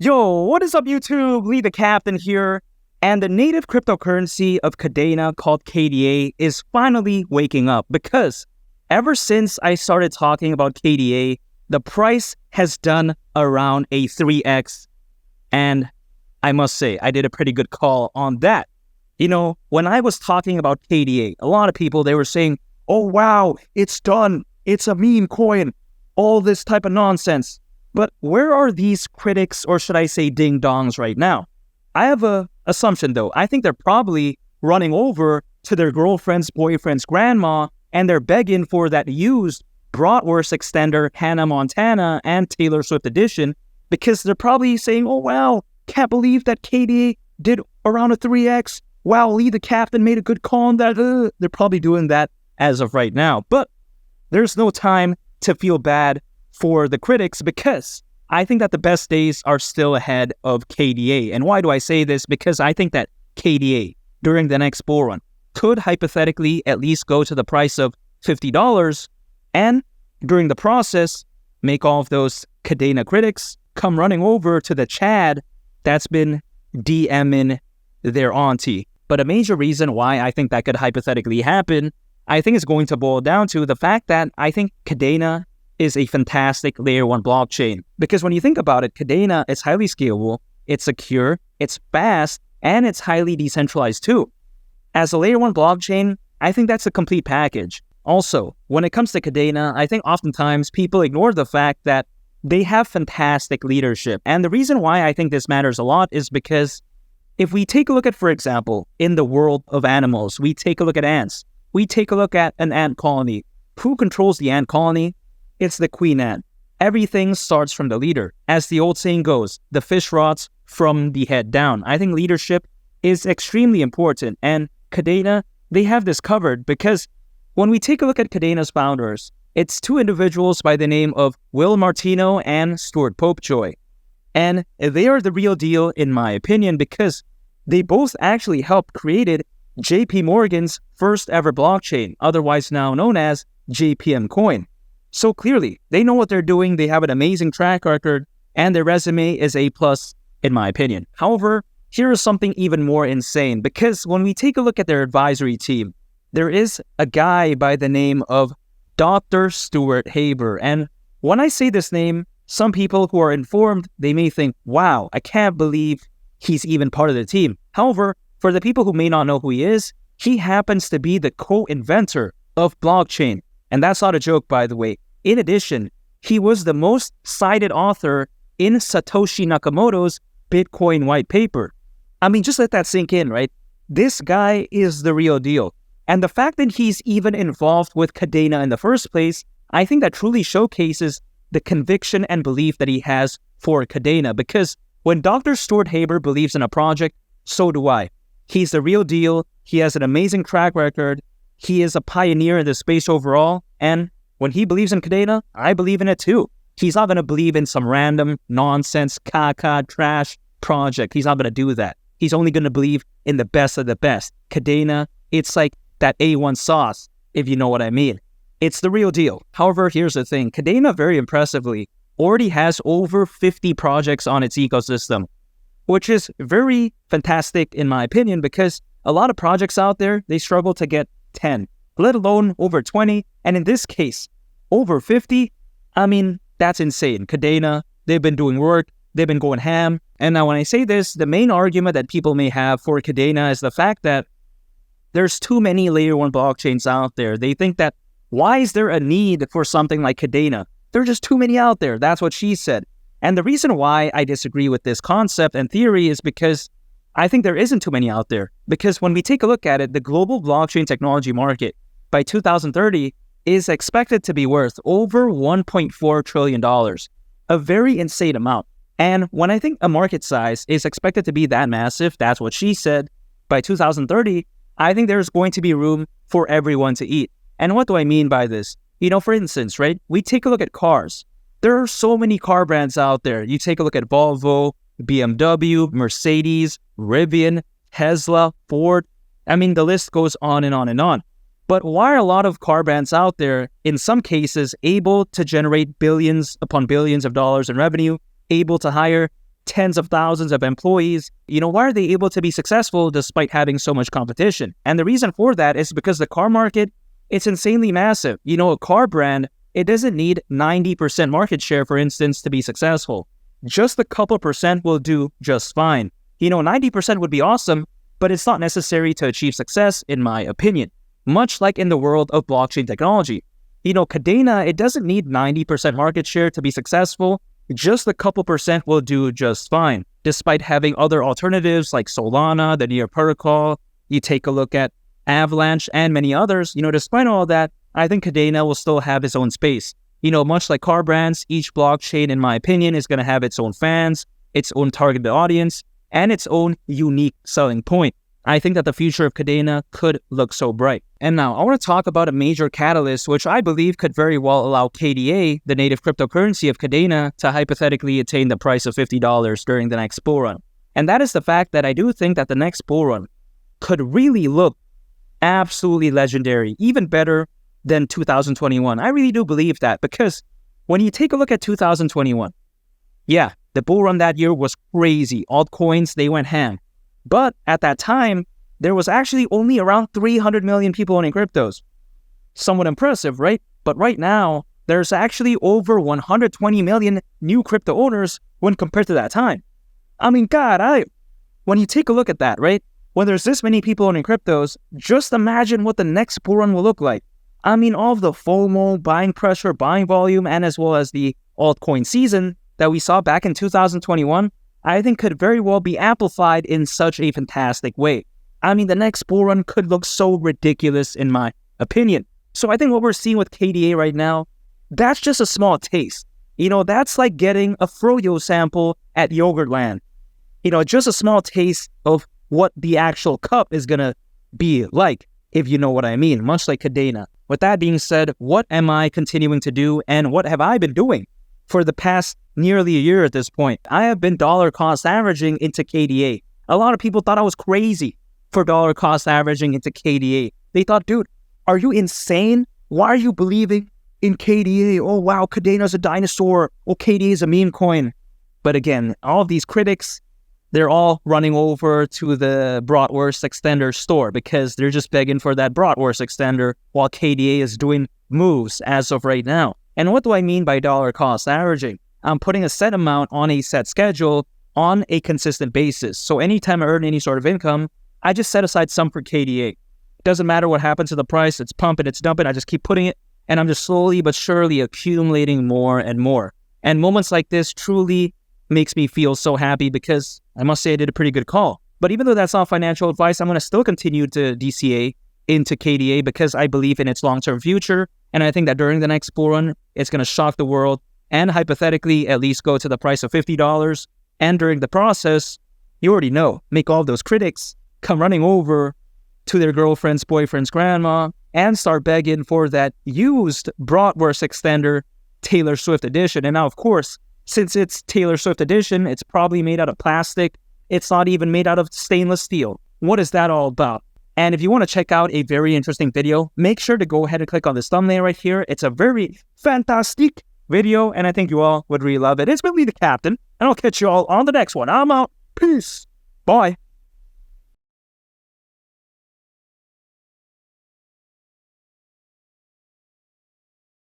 Yo, what is up YouTube? Lee the Captain here. And the native cryptocurrency of KADENA called KDA is finally waking up because ever since I started talking about KDA, the price has done around a 3x. And I must say, I did a pretty good call on that. You know, when I was talking about KDA, a lot of people, they were saying, oh wow, it's done. It's a meme coin. All this type of nonsense. But where are these critics, or should I say ding-dongs right now? I have an assumption though. I think they're probably running over to their girlfriend's boyfriend's grandma and they're begging for that used Bratwurst extender Hannah Montana and Taylor Swift edition because they're probably saying, oh wow, can't believe that KDA did around a 3x. Wow, Lee the Captain made a good call on that. They're probably doing that as of right now. But there's no time to feel bad for the critics because I think that the best days are still ahead of KDA. And why do I say this? Because I think that KDA during the next bull run could hypothetically at least go to the price of $50 and during the process make all of those KADENA critics come running over to the Chad that's been DMing their auntie. But a major reason why I think that could hypothetically happen, I think is going to boil down to the fact that I think KADENA is a fantastic layer 1 blockchain. Because when you think about it, KADENA is highly scalable, it's secure, it's fast, and it's highly decentralized too. As a layer 1 blockchain, I think that's a complete package. Also, when it comes to KADENA, I think oftentimes people ignore the fact that they have fantastic leadership. And the reason why I think this matters a lot is because if we take a look at, for example, in the world of animals, we take a look at ants. We take a look at an ant colony. Who controls the ant colony? It's the queen ant. Everything starts from the leader. As the old saying goes, the fish rots from the head down. I think leadership is extremely important. And KADENA, they have this covered because when we take a look at KADENA's founders, it's two individuals by the name of Will Martino and Stuart Popejoy. And they are the real deal in my opinion because they both actually helped created JP Morgan's first ever blockchain, otherwise now known as JPM Coin. So clearly, they know what they're doing, they have an amazing track record, and their resume is A+ in my opinion. However, here is something even more insane because when we take a look at their advisory team, there is a guy by the name of Dr. Stuart Haber. And when I say this name, some people who are informed, they may think, wow, I can't believe he's even part of the team. However, for the people who may not know who he is, he happens to be the co-inventor of blockchain. And that's not a joke, by the way. In addition, he was the most cited author in Satoshi Nakamoto's Bitcoin white paper. I mean, just let that sink in, right? This guy is the real deal. And the fact that he's even involved with KADENA in the first place, I think that truly showcases the conviction and belief that he has for KADENA. Because when Dr. Stuart Haber believes in a project, so do I. He's the real deal. He has an amazing track record. He is a pioneer in the space overall. And when he believes in KADENA, I believe in it too. He's not going to believe in some random nonsense, caca, trash project. He's not going to do that. He's only going to believe in the best of the best. KADENA, it's like that A1 sauce, if you know what I mean. It's the real deal. However, here's the thing. KADENA, very impressively, already has over 50 projects on its ecosystem, which is very fantastic in my opinion because a lot of projects out there, they struggle to get 10, let alone over 20. And in this case, over 50, I mean, that's insane. KADENA, they've been doing work, they've been going ham. And now when I say this, the main argument that people may have for KADENA is the fact that there's too many layer 1 blockchains out there. They think that, why is there a need for something like KADENA? There are just too many out there. That's what she said. And the reason why I disagree with this concept and theory is because I think there isn't too many out there. Because when we take a look at it, the global blockchain technology market by 2030 is expected to be worth over $1.4 trillion. A very insane amount. And when I think a market size is expected to be that massive, that's what she said, by 2030, I think there's going to be room for everyone to eat. And what do I mean by this? You know, for instance, right? We take a look at cars. There are so many car brands out there. You take a look at Volvo, BMW, Mercedes, Rivian, Tesla, Ford. I mean, the list goes on and on and on. But why are a lot of car brands out there, in some cases, able to generate billions upon billions of dollars in revenue, able to hire tens of thousands of employees. Why are they able to be successful despite having so much competition? And the reason for that is because the car market, it's insanely massive. A car brand, it doesn't need 90% market share, for instance, to be successful. Just a couple percent will do just fine. 90% would be awesome, but it's not necessary to achieve success, in my opinion. Much like in the world of blockchain technology. KADENA, it doesn't need 90% market share to be successful. Just a couple percent will do just fine. Despite having other alternatives like Solana, the Near protocol, you take a look at Avalanche and many others, despite all that, I think KADENA will still have its own space. Much like car brands, each blockchain, in my opinion, is going to have its own fans, its own targeted audience, and its own unique selling point. I think that the future of KADENA could look so bright. And now, I want to talk about a major catalyst which I believe could very well allow KDA, the native cryptocurrency of KADENA, to hypothetically attain the price of $50 during the next bull run. And that is the fact that I do think that the next bull run could really look absolutely legendary, even better than 2021. I really do believe that, because when you take a look at 2021, yeah, the bull run that year was crazy. Altcoins, they went ham. But at that time, there was actually only around 300 million people owning cryptos. Somewhat impressive, right? But right now, there's actually over 120 million new crypto owners when compared to that time. I mean, when you take a look at that, right? When there's this many people owning cryptos, just imagine what the next bull run will look like. I mean, all of the FOMO, buying pressure, buying volume, and as well as the altcoin season that we saw back in 2021, I think could very well be amplified in such a fantastic way. I mean, the next bull run could look so ridiculous in my opinion. So I think what we're seeing with KDA right now, that's just a small taste. That's like getting a froyo sample at Yogurtland. Just a small taste of what the actual cup is going to be like, if you know what I mean, much like KADENA. With that being said, what am I continuing to do, and what have I been doing for the past nearly a year at this point? I have been dollar cost averaging into KDA. A lot of people thought I was crazy for dollar cost averaging into KDA. They thought, dude, are you insane? Why are you believing in KDA? Oh, wow, KADENA's a dinosaur. Oh, KDA is a meme coin. But again, all of these critics, they're all running over to the Bratwurst extender store because they're just begging for that Bratwurst extender while KDA is doing moves as of right now. And what do I mean by dollar cost averaging? I'm putting a set amount on a set schedule on a consistent basis. So anytime I earn any sort of income, I just set aside some for KDA. It doesn't matter what happens to the price. It's pumping, it's dumping. I just keep putting it, and I'm just slowly but surely accumulating more and more. And moments like this truly makes me feel so happy, because I must say I did a pretty good call. But even though that's not financial advice, I'm going to still continue to DCA into KDA because I believe in its long-term future. And I think that during the next bull run, it's going to shock the world and hypothetically at least go to the price of $50. And during the process, you already know, make all those critics come running over to their girlfriend's, boyfriend's grandma and start begging for that used Bratwurst extender Taylor Swift edition. And now, of course, since it's Taylor Swift edition, it's probably made out of plastic. It's not even made out of stainless steel. What is that all about? And if you want to check out a very interesting video, make sure to go ahead and click on this thumbnail right here. It's a very fantastic video, and I think you all would really love it. It's been Lee the Captain, and I'll catch you all on the next one. I'm out. Peace. Bye.